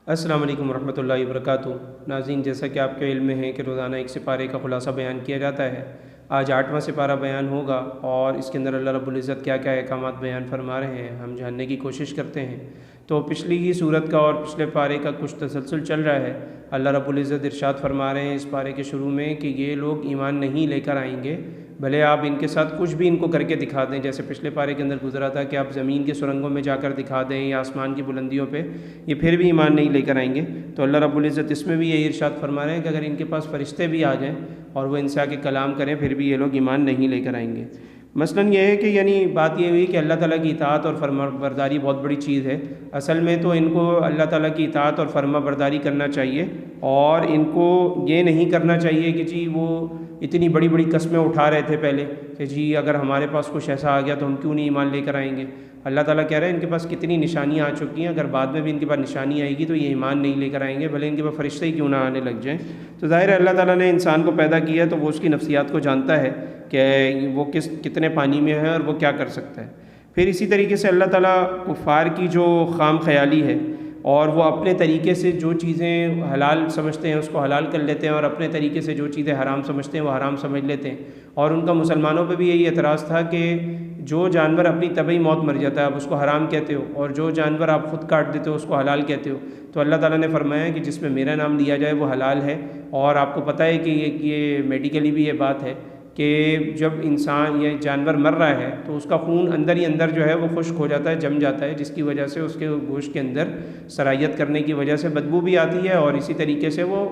السلام علیکم ورحمۃ اللہ وبرکاتہ۔ ناظرین، جیسا کہ آپ کے علم میں ہے کہ روزانہ ایک سپارے کا خلاصہ بیان کیا جاتا ہے، آج 8واں سپارہ بیان ہوگا اور اس کے اندر اللہ رب العزت کیا کیا احکامات بیان فرما رہے ہیں ہم جاننے کی کوشش کرتے ہیں۔ تو پچھلی ہی صورت کا اور پچھلے پارے کا کچھ تسلسل چل رہا ہے۔ اللہ رب العزت ارشاد فرما رہے ہیں اس پارے کے شروع میں کہ یہ لوگ ایمان نہیں لے کر آئیں گے، بھلے آپ ان کے ساتھ کچھ بھی ان کو کر کے دکھا دیں، جیسے پچھلے پارے کے اندر گزرا تھا کہ آپ زمین کے سرنگوں میں جا کر دکھا دیں یا آسمان کی بلندیوں پہ، یہ پھر بھی ایمان نہیں لے کر آئیں گے۔ تو اللہ رب العزت اس میں بھی یہی ارشاد فرما رہے ہیں کہ اگر ان کے پاس فرشتے بھی آ جائیں اور وہ ان سے آ کے کلام کریں، پھر بھی یہ لوگ ایمان نہیں لے کر آئیں گے۔ مثلاً یہ ہے کہ بات یہ ہوئی کہ اللہ تعالیٰ کی اطاعت اور فرما برداری بہت بڑی چیز ہے۔ اصل میں تو ان کو اللہ تعالیٰ کی اطاعت اور فرما برداری کرنا چاہیے، اور ان کو یہ نہیں کرنا چاہیے کہ وہ اتنی بڑی بڑی قسمیں اٹھا رہے تھے پہلے کہ اگر ہمارے پاس کچھ ایسا آ گیا تو ہم کیوں نہیں ایمان لے کر آئیں گے۔ اللہ تعالیٰ کہہ رہے ہیں ان کے پاس کتنی نشانیاں آ چکی ہیں، اگر بعد میں بھی ان کے پاس نشانی آئے گی تو یہ ایمان نہیں لے کر آئیں گے، بھلے ان کے پاس فرشتے ہی کیوں نہ آنے لگ جائیں۔ تو ظاہر ہے اللہ تعالیٰ نے انسان کو پیدا کیا ہے تو وہ اس کی نفسیات کو جانتا ہے کہ وہ کتنے پانی میں ہے اور وہ کیا کر سکتا ہے۔ پھر اسی طریقے سے اللہ تعالیٰ کفار کی جو خام خیالی ہے اور وہ اپنے طریقے سے جو چیزیں حلال سمجھتے ہیں اس کو حلال کر لیتے ہیں، اور اپنے طریقے سے جو چیزیں حرام سمجھتے ہیں وہ حرام سمجھ لیتے ہیں۔ اور ان کا مسلمانوں پہ بھی یہی اعتراض تھا کہ جو جانور اپنی طبعی موت مر جاتا ہے آپ اس کو حرام کہتے ہو، اور جو جانور آپ خود کاٹ دیتے ہو اس کو حلال کہتے ہو۔ تو اللہ تعالیٰ نے فرمایا کہ جس میں میرا نام لیا جائے وہ حلال ہے، اور آپ کو پتہ ہے کہ یہ میڈیکلی بھی یہ بات ہے کہ جب انسان یا جانور مر رہا ہے تو اس کا خون اندر ہی اندر جو ہے وہ خشک ہو جاتا ہے، جم جاتا ہے، جس کی وجہ سے اس کے گوشت کے اندر سرائیت کرنے کی وجہ سے بدبو بھی آتی ہے، اور اسی طریقے سے وہ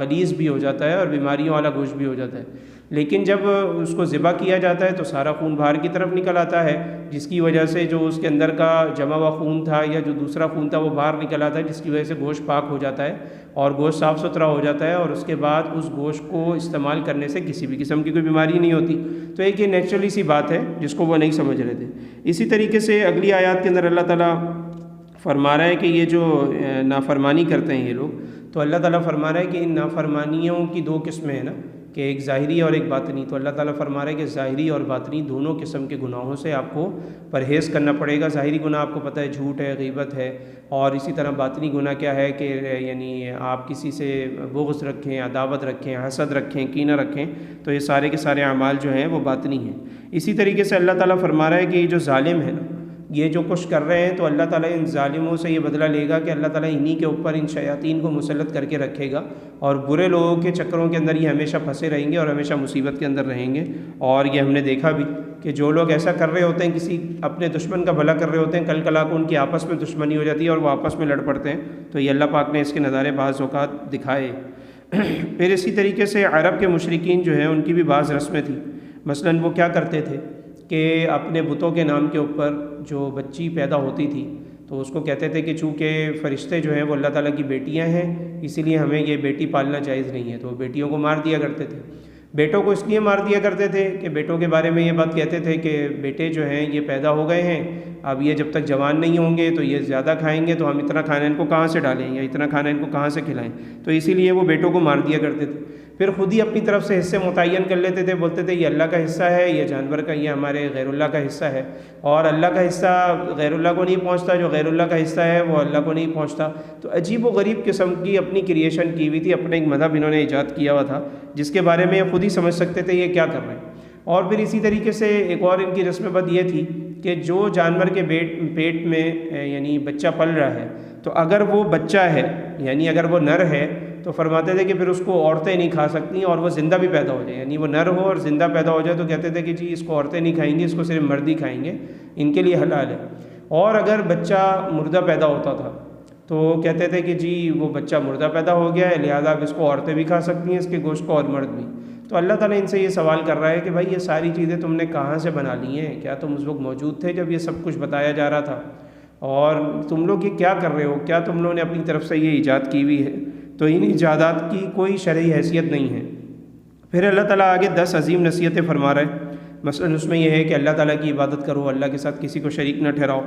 غلیظ بھی ہو جاتا ہے اور بیماریوں والا گوشت بھی ہو جاتا ہے۔ لیکن جب اس کو ذبح کیا جاتا ہے تو سارا خون باہر کی طرف نکل آتا ہے، جس کی وجہ سے جو اس کے اندر کا جمع ہوا خون تھا یا جو دوسرا خون تھا وہ باہر نکل آتا ہے، جس کی وجہ سے گوشت پاک ہو جاتا ہے اور گوشت صاف ستھرا ہو جاتا ہے، اور اس کے بعد اس گوشت کو استعمال کرنے سے کسی بھی قسم کی کوئی بیماری نہیں ہوتی۔ تو ایک یہ نیچرلی سی بات ہے جس کو وہ نہیں سمجھ رہے تھے۔ اسی طریقے سے اگلی آیات کے اندر اللہ تعالیٰ فرما رہا ہے کہ یہ جو نافرمانی کرتے ہیں یہ لوگ، تو اللہ تعالیٰ فرما رہا ہے کہ ان نافرمانیوں کی دو قسمیں ہیں نا، کہ ایک ظاہری اور ایک باطنی۔ تو اللہ تعالیٰ فرما رہا ہے کہ ظاہری اور باطنی دونوں قسم کے گناہوں سے آپ کو پرہیز کرنا پڑے گا۔ ظاہری گناہ آپ کو پتہ ہے جھوٹ ہے، غیبت ہے، اور اسی طرح باطنی گناہ کیا ہے کہ آپ کسی سے بغض رکھیں، عداوت رکھیں، حسد رکھیں، کینہ رکھیں، تو یہ سارے کے سارے اعمال جو ہیں وہ باطنی ہیں۔ اسی طریقے سے اللہ تعالیٰ فرما رہا ہے کہ یہ جو ظالم ہے نا، یہ جو کچھ کر رہے ہیں تو اللہ تعالیٰ ان ظالموں سے یہ بدلہ لے گا کہ اللہ تعالیٰ انہی کے اوپر ان شیاطین کو مسلط کر کے رکھے گا، اور برے لوگوں کے چکروں کے اندر یہ ہمیشہ پھنسے رہیں گے اور ہمیشہ مصیبت کے اندر رہیں گے۔ اور یہ ہم نے دیکھا بھی کہ جو لوگ ایسا کر رہے ہوتے ہیں، کسی اپنے دشمن کا بھلا کر رہے ہوتے ہیں، کل کلا کو ان کی آپس میں دشمنی ہو جاتی ہے اور وہ آپس میں لڑ پڑتے ہیں۔ تو یہ اللہ پاک نے اس کے نظارے بعض اوقات دکھائے۔ پھر اسی طریقے سے عرب کے مشرکین جو ہیں ان کی بھی بعض رسمیں تھیں۔ مثلاً وہ کیا کرتے تھے کہ اپنے بتوں کے نام کے اوپر جو بچی پیدا ہوتی تھی تو اس کو کہتے تھے کہ چونکہ فرشتے جو ہیں وہ اللہ تعالیٰ کی بیٹیاں ہیں، اسی لیے ہمیں یہ بیٹی پالنا جائز نہیں ہے، تو بیٹیوں کو مار دیا کرتے تھے۔ بیٹوں کو اس لیے مار دیا کرتے تھے کہ بیٹوں کے بارے میں یہ بات کہتے تھے کہ بیٹے جو ہیں یہ پیدا ہو گئے ہیں، اب یہ جب تک جوان نہیں ہوں گے تو یہ زیادہ کھائیں گے، تو ہم اتنا کھانا ان کو کہاں سے ڈالیں یا اتنا کھانا ان کو کہاں سے کھلائیں، تو اسی لیے وہ بیٹوں کو مار دیا کرتے تھے۔ پھر خود ہی اپنی طرف سے حصے متعین کر لیتے تھے، بولتے تھے یہ اللہ کا حصہ ہے، یہ جانور کا، یہ ہمارے غیر اللہ کا حصہ ہے، اور اللہ کا حصہ غیر اللہ کو نہیں پہنچتا، جو غیر اللہ کا حصہ ہے وہ اللہ کو نہیں پہنچتا۔ تو عجیب و غریب قسم کی اپنی کریشن کی ہوئی تھی، اپنے ایک مذہب انہوں نے ایجاد کیا ہوا تھا جس کے بارے میں یہ خود ہی سمجھ سکتے تھے یہ کیا کر رہے ہیں۔ اور پھر اسی طریقے سے ایک اور ان کی رسم بد یہ تھی کہ جو جانور کے پیٹ میں بچہ پل رہا ہے، تو اگر وہ بچہ ہے اگر وہ نر ہے تو فرماتے تھے کہ پھر اس کو عورتیں نہیں کھا سکتی، اور وہ زندہ بھی پیدا ہو جائے، وہ نر ہو اور زندہ پیدا ہو جائے تو کہتے تھے کہ جی اس کو عورتیں نہیں کھائیں گی، اس کو صرف مرد ہی کھائیں گے، ان کے لیے حلال ہے۔ اور اگر بچہ مردہ پیدا ہوتا تھا تو کہتے تھے کہ جی وہ بچہ مردہ پیدا ہو گیا ہے، لہٰذا اب اس کو عورتیں بھی کھا سکتی ہیں، اس کے گوشت کو، اور مرد بھی۔ تو اللہ تعالیٰ ان سے یہ سوال کر رہا ہے کہ بھائی یہ ساری چیزیں تم نے کہاں سے بنا لی ہیں؟ کیا تم اس وقت موجود تھے جب یہ سب کچھ بتایا جا رہا تھا؟ اور تم لوگ یہ کیا کر رہے ہو؟ کیا تم لوگوں نے اپنی طرف سے یہ ایجاد کی ہوئی ہے؟ تو ان ایجادات کی کوئی شرعی حیثیت نہیں ہے۔ پھر اللہ تعالیٰ آگے 10 عظیم نصیحتیں فرما رہا ہے۔ مثلاً اس میں یہ ہے کہ اللہ تعالیٰ کی عبادت کرو، اللہ کے ساتھ کسی کو شریک نہ ٹھہراؤ۔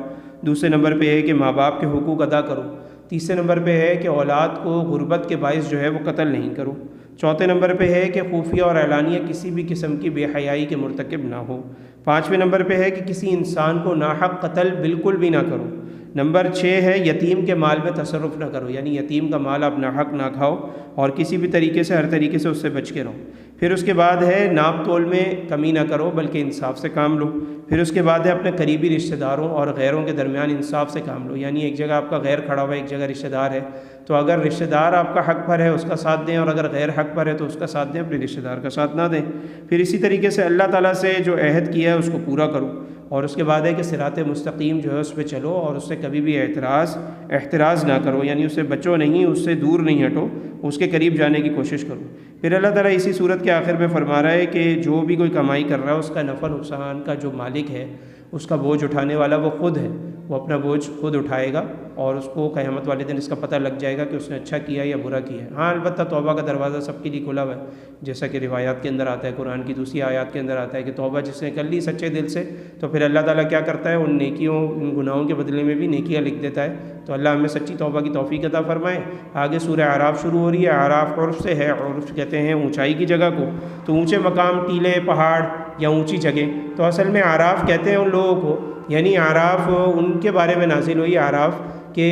دوسرے نمبر پہ ہے کہ ماں باپ کے حقوق ادا کرو۔ تیسرے نمبر پہ ہے کہ اولاد کو غربت کے باعث جو ہے وہ قتل نہیں کرو۔ چوتھے نمبر پہ ہے کہ خفیہ اور اعلانیہ کسی بھی قسم کی بے حیائی کے مرتکب نہ ہو۔ پانچویں نمبر پہ ہے کہ کسی انسان کو ناحق قتل بالکل بھی نہ کرو۔ نمبر 6 ہے یتیم کے مال میں تصرف نہ کرو، یعنی یتیم کا مال آپ ناحق نہ کھاؤ اور کسی بھی طریقے سے ہر طریقے سے اس سے بچ کے رہو۔ پھر اس کے بعد ہے ناپ تول میں کمی نہ کرو بلکہ انصاف سے کام لو۔ پھر اس کے بعد ہے اپنے قریبی رشتہ داروں اور غیروں کے درمیان انصاف سے کام لو، یعنی ایک جگہ آپ کا غیر کھڑا ہوا ہے، ایک جگہ رشتہ دار ہے، تو اگر رشتہ دار آپ کا حق پر ہے اس کا ساتھ دیں، اور اگر غیر حق پر ہے تو اس کا ساتھ دیں، اپنے رشتہ دار کا ساتھ نہ دیں۔ پھر اسی طریقے سے اللہ تعالیٰ سے جو عہد کیا ہے اس کو پورا کرو، اور اس کے بعد ہے کہ صراط مستقیم جو ہے اس پہ چلو اور اس سے کبھی بھی احتراز نہ کرو، یعنی اس سے بچو نہیں، اس سے دور نہیں ہٹو، اس کے قریب جانے کی کوشش کرو۔ پھر اللہ تعالیٰ اسی صورت کے آخر میں فرما رہا ہے کہ جو بھی کوئی کمائی کر رہا ہے اس کا نفع نقصان کا جو مالک ہے، اس کا بوجھ اٹھانے والا وہ خود ہے، وہ اپنا بوجھ خود اٹھائے گا اور اس کو قیامت والے دن اس کا پتہ لگ جائے گا کہ اس نے اچھا کیا یا برا کیا ہے۔ ہاں البتہ توبہ کا دروازہ سب کے لیے کھلا ہوا ہے، جیسا کہ روایات کے اندر آتا ہے، قرآن کی دوسری آیات کے اندر آتا ہے کہ توبہ جس نے کر لی سچے دل سے تو پھر اللہ تعالیٰ کیا کرتا ہے، ان نیکیوں ان گناہوں کے بدلے میں بھی نیکیاں لکھ دیتا ہے۔ تو اللہ ہمیں سچی توبہ کی توفیق عطا فرمائے۔ آگے سورہ اعراف شروع ہو رہی ہے۔ اعراف عرف سے ہے، عرف کہتے ہیں اونچائی کی جگہ کو، تو اونچے مقام، ٹیلے، پہاڑ یا اونچی جگہ، تو اصل میں اعراف کہتے ہیں ان لوگوں کو، یعنی اعراف ان کے بارے میں نازل ہوئی اعراف کہ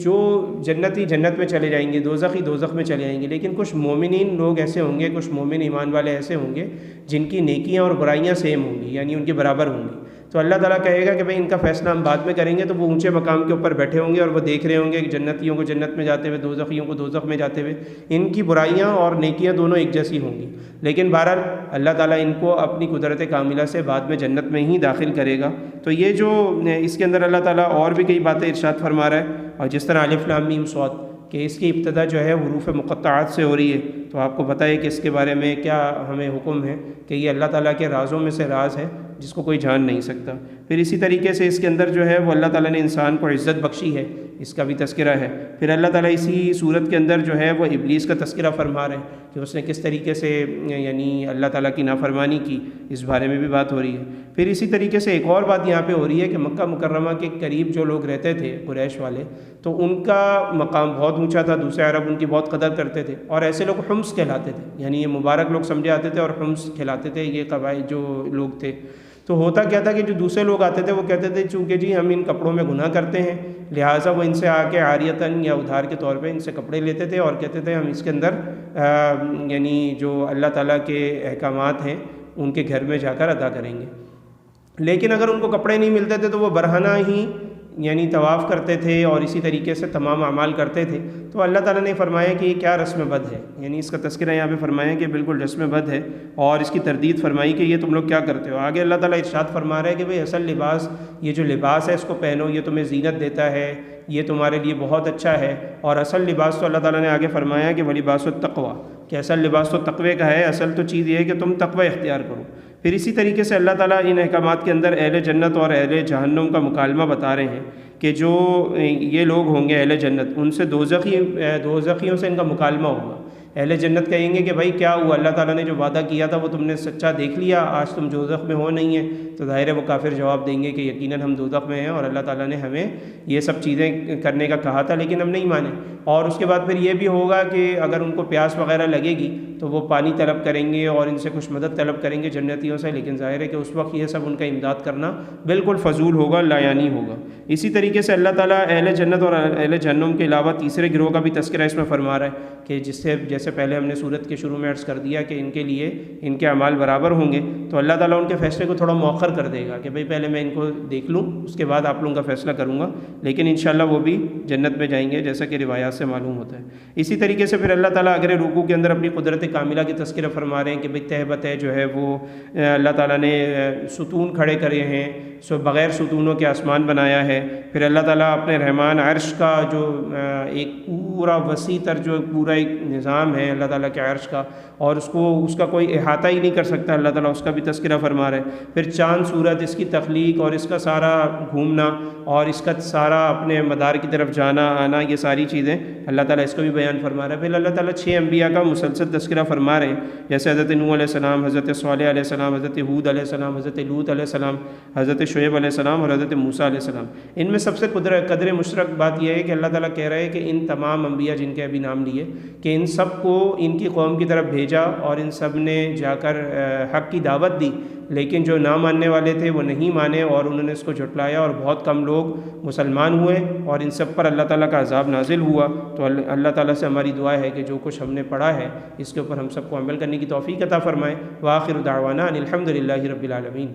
جو جنتی جنت میں چلے جائیں گے، دوزخی دوزخ میں چلے جائیں گے، لیکن کچھ مومنین لوگ ایسے ہوں گے، کچھ مومن ایمان والے ایسے ہوں گے جن کی نیکیاں اور برائیاں سیم ہوں گی، یعنی ان کے برابر ہوں گی۔ تو اللہ تعالیٰ کہے گا کہ بھئی ان کا فیصلہ ہم بعد میں کریں گے، تو وہ اونچے مقام کے اوپر بیٹھے ہوں گے اور وہ دیکھ رہے ہوں گے کہ جنتیوں کو جنت میں جاتے ہوئے، دوزخیوں کو دوزخ میں جاتے ہوئے، ان کی برائیاں اور نیکیاں دونوں ایک جیسی ہوں گی، لیکن بہرحال اللہ تعالیٰ ان کو اپنی قدرت کاملہ سے بعد میں جنت میں ہی داخل کرے گا۔ تو یہ جو اس کے اندر اللہ تعالیٰ اور بھی کئی باتیں ارشاد فرما رہا ہے، اور جس طرح الف لام میم صاد کہ اس کی ابتدا جو ہے حروف مقطعات سے ہو رہی ہے، تو آپ کو پتہ ہے کہ اس کے بارے میں کیا ہمیں حکم ہے کہ یہ اللہ تعالیٰ کے رازوں میں سے راز ہے جس کو کوئی جان نہیں سکتا۔ پھر اسی طریقے سے اس کے اندر جو ہے وہ اللہ تعالیٰ نے انسان کو عزت بخشی ہے، اس کا بھی تذکرہ ہے۔ پھر اللہ تعالیٰ اسی صورت کے اندر جو ہے وہ ابلیس کا تذکرہ فرما رہے ہیں کہ اس نے کس طریقے سے یعنی اللہ تعالیٰ کی نافرمانی کی، اس بارے میں بھی بات ہو رہی ہے۔ پھر اسی طریقے سے ایک اور بات یہاں پہ ہو رہی ہے کہ مکہ مکرمہ کے قریب جو لوگ رہتے تھے قریش والے، تو ان کا مقام بہت اونچا تھا، دوسرے عرب ان کی بہت قدر کرتے تھے، اور ایسے لوگ حمص کہلاتے تھے، یعنی یہ مبارک لوگ سمجھے آتے تھے اور حمص کہلاتے تھے یہ قبائل جو لوگ تھے۔ تو ہوتا کیا تھا کہ جو دوسرے لوگ آتے تھے وہ کہتے تھے چونکہ جی ہم ان کپڑوں میں گناہ کرتے ہیں، لہٰذا وہ ان سے آ کے عاریتاً یا ادھار کے طور پہ ان سے کپڑے لیتے تھے اور کہتے تھے ہم اس کے اندر یعنی جو اللہ تعالیٰ کے احکامات ہیں ان کے گھر میں جا کر ادا کریں گے۔ لیکن اگر ان کو کپڑے نہیں ملتے تھے تو وہ برہنہ ہی یعنی طواف کرتے تھے اور اسی طریقے سے تمام اعمال کرتے تھے۔ تو اللہ تعالیٰ نے فرمایا کہ یہ کیا رسم بد ہے، یعنی اس کا تذکرہ یہاں پہ فرمایا کہ بالکل رسم بد ہے، اور اس کی تردید فرمائی کہ یہ تم لوگ کیا کرتے ہو۔ آگے اللہ تعالیٰ ارشاد فرما رہا ہے کہ بھئی اصل لباس، یہ جو لباس ہے اس کو پہنو، یہ تمہیں زینت دیتا ہے، یہ تمہارے لیے بہت اچھا ہے، اور اصل لباس تو اللہ تعالیٰ نے آگے فرمایا کہ وَلِبَاسُ التَّقْوَىٰ، کہ اصل لباس تو تقوی کا ہے، اصل تو چیز یہ ہے کہ تم تقوی اختیار کرو۔ پھر اسی طریقے سے اللہ تعالیٰ ان احکامات کے اندر اہل جنت اور اہل جہنم کا مکالمہ بتا رہے ہیں کہ جو یہ لوگ ہوں گے اہل جنت، ان سے دوزخیوں سے ان کا مکالمہ ہوگا۔ اہل جنت کہیں گے کہ بھائی کیا ہوا، اللہ تعالیٰ نے جو وعدہ کیا تھا وہ تم نے سچا دیکھ لیا، آج تم دوزخ میں ہو نہیں ہے؟ تو ظاہر ہے وہ کافر جواب دیں گے کہ یقیناً ہم دوزخ میں ہیں اور اللہ تعالیٰ نے ہمیں یہ سب چیزیں کرنے کا کہا تھا لیکن ہم نہیں مانے۔ اور اس کے بعد پھر یہ بھی ہوگا کہ اگر ان کو پیاس وغیرہ لگے گی تو وہ پانی طلب کریں گے اور ان سے کچھ مدد طلب کریں گے جنتیوں سے، لیکن ظاہر ہے کہ اس وقت یہ سب ان کا امداد کرنا بالکل فضول ہوگا، لا یعنی ہوگا۔ اسی طریقے سے اللہ تعالیٰ اہل جنت اور اہل جہنم کے علاوہ تیسرے گروہ کا بھی تذکرہ اس میں فرما رہا ہے کہ جیسے پہلے ہم نے سورت کے شروع میں عرض کر دیا کہ ان کے لیے ان کے اعمال برابر ہوں گے، تو اللہ تعالیٰ ان کے فیصلے کو تھوڑا مؤخر کر دے گا کہ بھئی پہلے میں ان کو دیکھ لوں، اس کے بعد آپ لوگوں کا فیصلہ کروں گا، لیکن انشاءاللہ وہ بھی جنت میں جائیں گے جیسا کہ روایات سے معلوم ہوتا ہے۔ اسی طریقے سے پھر اللہ تعالیٰ اگلے رکوع کے اندر اپنی قدرت کاملہ کی تذکرہ فرما رہے ہیں کہ بھئی تہ بتہ جو ہے وہ اللہ تعالیٰ نے ستون کھڑے کرے ہیں، بغیر ستونوں کے آسمان بنایا ہے۔ پھر اللہ تعالیٰ اپنے رحمان عرش کا جو ایک پورا وسیع تر جو پورا ایک نظام ہے اللہ تعالیٰ کے عرش کا، اور اس کا کوئی احاطہ ہی نہیں کر سکتا، اللہ تعالیٰ اس کا بھی تذکرہ فرما رہے ہیں۔ پھر چاند سورج، اس کی تخلیق اور اس کا سارا گھومنا اور اس کا سارا اپنے مدار کی طرف جانا آنا، یہ ساری چیزیں اللہ تعالیٰ اس کا بھی بیان فرما رہا ہے۔ پھر اللہ تعالیٰ 6 انبیاء کا مسلسل تذکرہ فرما رہے ہیں، جیسے حضرت نوح علیہ السلام، حضرت صالح علیہ السلام، حضرت ہود علیہ السلام، حضرت لوط علیہ السلام، حضرت شعیب علیہ السلام اور حضرت موسیٰ علیہ السلام۔ ان میں سب سے قدر مشترک بات یہ ہے کہ اللہ تعالیٰ کہہ رہے ہیں کہ ان تمام انبیاء جن کے ابھی نام لیے کہ ان سب کو ان کی قوم کی طرف بھیجا اور ان سب نے جا کر حق کی دعوت دی، لیکن جو نہ ماننے والے تھے وہ نہیں مانے اور انہوں نے اس کو جھٹلایا اور بہت کم لوگ مسلمان ہوئے اور ان سب پر اللہ تعالیٰ کا عذاب نازل ہوا۔ تو اللہ تعالیٰ سے ہماری دعا ہے کہ جو کچھ ہم نے پڑھا ہے اس کے اوپر ہم سب کو عمل کرنے کی توفیق عطا فرمائے۔ وآخر دعوانا ان الحمد للہ رب العالمین۔